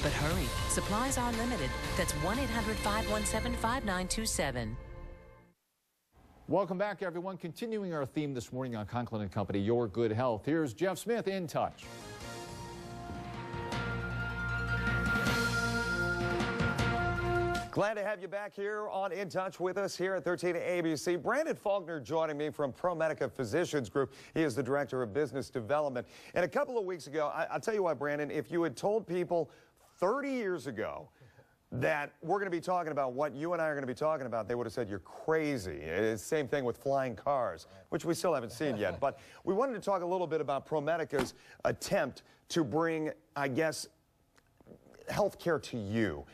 But hurry, supplies are limited. That's 1-800-517-5927. Welcome back, everyone. Continuing our theme this morning on Conklin & Company, Your Good Health. Here's Jeff Smith, InTouch. Glad to have you back here on InTouch with us here at 13 ABC. Brandon Falknor joining me from ProMedica Physician Group. He is the Director of Business Development. And a couple of weeks ago, I'll tell you what, Brandon, if you had told people 30 years ago that we're going to be talking about what you and I are going to be talking about, they would have said you're crazy. It's the same thing with flying cars, which we still haven't seen yet. But we wanted to talk a little bit about ProMedica's attempt to bring, I guess, healthcare to you.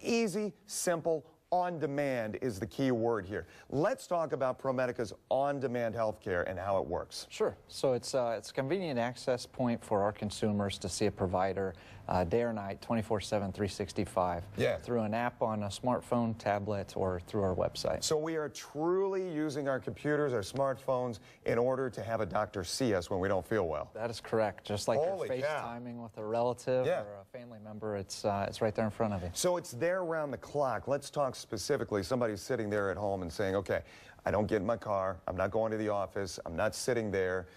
Easy, simple, on-demand is the key word here. Let's talk about ProMedica's on-demand healthcare and how it works. Sure. So it's a convenient access point for our consumers to see a provider day or night, 24/7, 365, through an app on a smartphone, tablet, or through our website. So we are truly using our computers, our smartphones, in order to have a doctor see us when we don't feel well. That is correct. Just like you're FaceTiming with a relative or a family member, it's right there in front of you. So it's there around the clock. Let's talk specifically. Somebody's sitting there at home and saying, okay, I don't get in my car, I'm not going to the office, I'm not sitting there.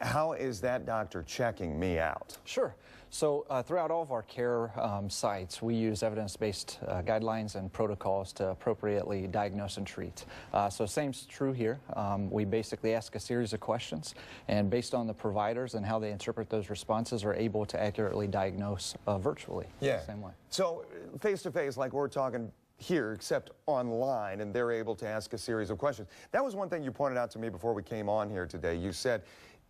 How is that doctor checking me out? Sure. So throughout all of our care sites, we use evidence-based guidelines and protocols to appropriately diagnose and treat. So same's true here. We basically ask a series of questions, and based on the providers and how they interpret those responses, are able to accurately diagnose virtually. Same way. So face-to-face, like we're talking here, except online, and they're able to ask a series of questions. That was one thing you pointed out to me before we came on here today. You said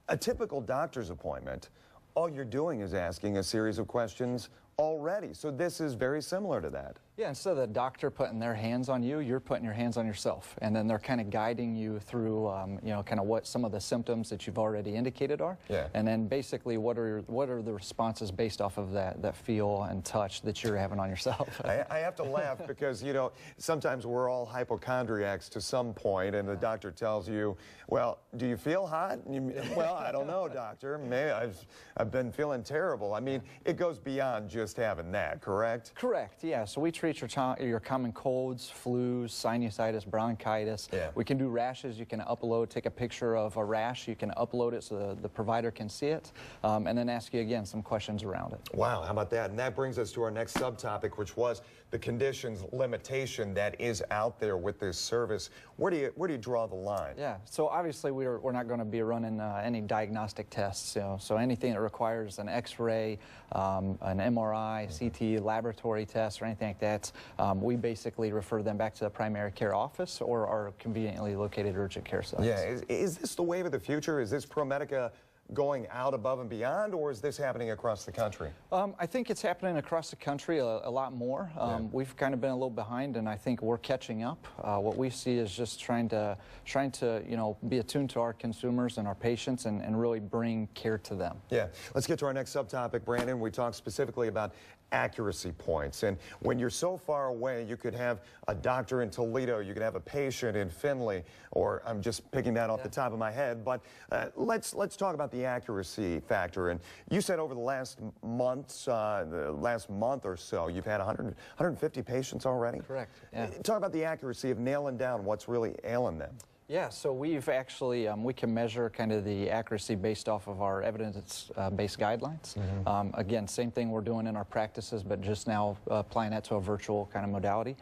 a typical doctor's appointment, all you're doing is asking a series of questions already. So this is very similar to that. Yeah, instead of the doctor putting their hands on you, you're putting your hands on yourself. And then they're kind of guiding you through, you know, kind of what some of the symptoms that you've already indicated are. And then basically what are the responses based off of that feel and touch that you're having on yourself. I have to laugh because, you know, sometimes we're all hypochondriacs to some point, and the doctor tells you, well, do you feel hot? And you, well, I don't know, doctor. Maybe I've been feeling terrible. I mean, it goes beyond just having that, correct? Correct, yeah. So we treat your common colds, flus, sinusitis, bronchitis. We can do rashes. You can upload, take a picture of a rash. You can upload it so the provider can see it, and then ask you again some questions around it. Wow, how about that? And that brings us to our next subtopic, which was the conditions limitation that is out there with this service. Where do you draw the line? Yeah, so obviously we're not going to be running any diagnostic tests. So anything that requires an X-ray, an MRI, CT, laboratory test, or anything like that, we basically refer them back to the primary care office or our conveniently located urgent care sites. Yeah, is this the wave of the future? Is this ProMedica going out above and beyond, or is this happening across the country? I think it's happening across the country a lot more. We've kind of been a little behind, and I think we're catching up. What we see is just trying to you know, be attuned to our consumers and our patients and really bring care to them. Yeah, let's get to our next subtopic, Brandon. We talked specifically about accuracy points, and when you're so far away, you could have a doctor in Toledo, you could have a patient in Findlay, or I'm just picking that off the top of my head, but let's talk about the accuracy factor. And you said over the last month or so, you've had 150 patients already? Correct. Yeah. Talk about the accuracy of nailing down what's really ailing them. Yeah, so we've actually, we can measure kind of the accuracy based off of our evidence-based guidelines. Again, same thing we're doing in our practices, but just now applying that to a virtual kind of modality.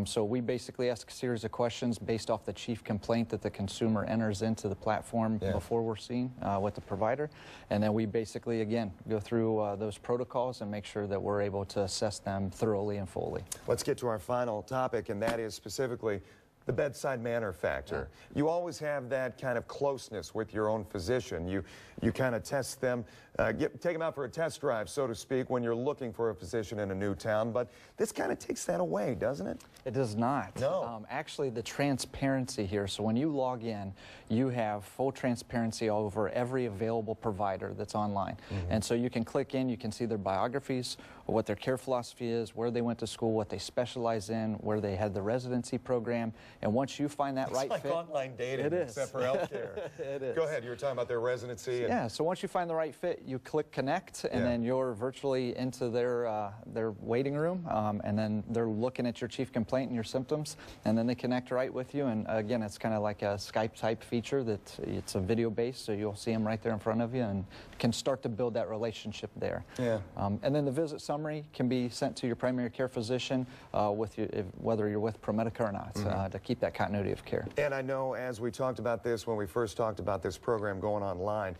So we basically ask a series of questions based off the chief complaint that the consumer enters into the platform before we're seen with the provider. And then we basically, again, go through those protocols and make sure that we're able to assess them thoroughly and fully. Let's get to our final topic, and that is specifically the bedside manner factor. You always have that kind of closeness with your own physician. You kind of test them, take them out for a test drive, so to speak, when you're looking for a physician in a new town. But this kind of takes that away, doesn't it? It does not. No. Actually, the transparency here, so when you log in, you have full transparency over every available provider that's online. And so you can click in, you can see their biographies, what their care philosophy is, where they went to school, what they specialize in, where they had the residency program, And once you find that right like fit, online dating, it is. except for healthcare. It is. Go ahead. You were talking about their residency. And Yeah. So once you find the right fit, you click connect, and Yeah. then you're virtually into their waiting room, and then they're looking at your chief complaint and your symptoms, and then they connect right with you. And again, it's kind of like a Skype type feature that it's a video based, so you'll see them right there in front of you and can start to build that relationship there. Yeah. And then the visit summary can be sent to your primary care physician with you, whether you're with ProMedica or not, to keep that continuity of care. And I know as we talked about this when we first talked about this program going online,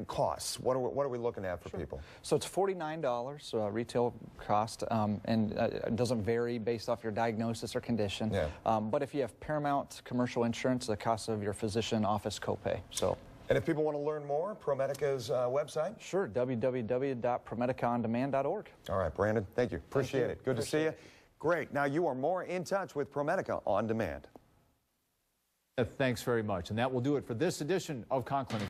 costs, what are we looking at for people? So it's $49 retail cost, and it doesn't vary based off your diagnosis or condition. Yeah. But if you have Paramount commercial insurance, the cost of your physician office copay. So. And if people want to learn more, ProMedica's website? Sure, www.ProMedicaOnDemand.org. All right, Brandon, thank you. Appreciate it. Good to see you. Great. Now you are more in touch with ProMedica On Demand. Thanks very much. And that will do it for this edition of Conklin.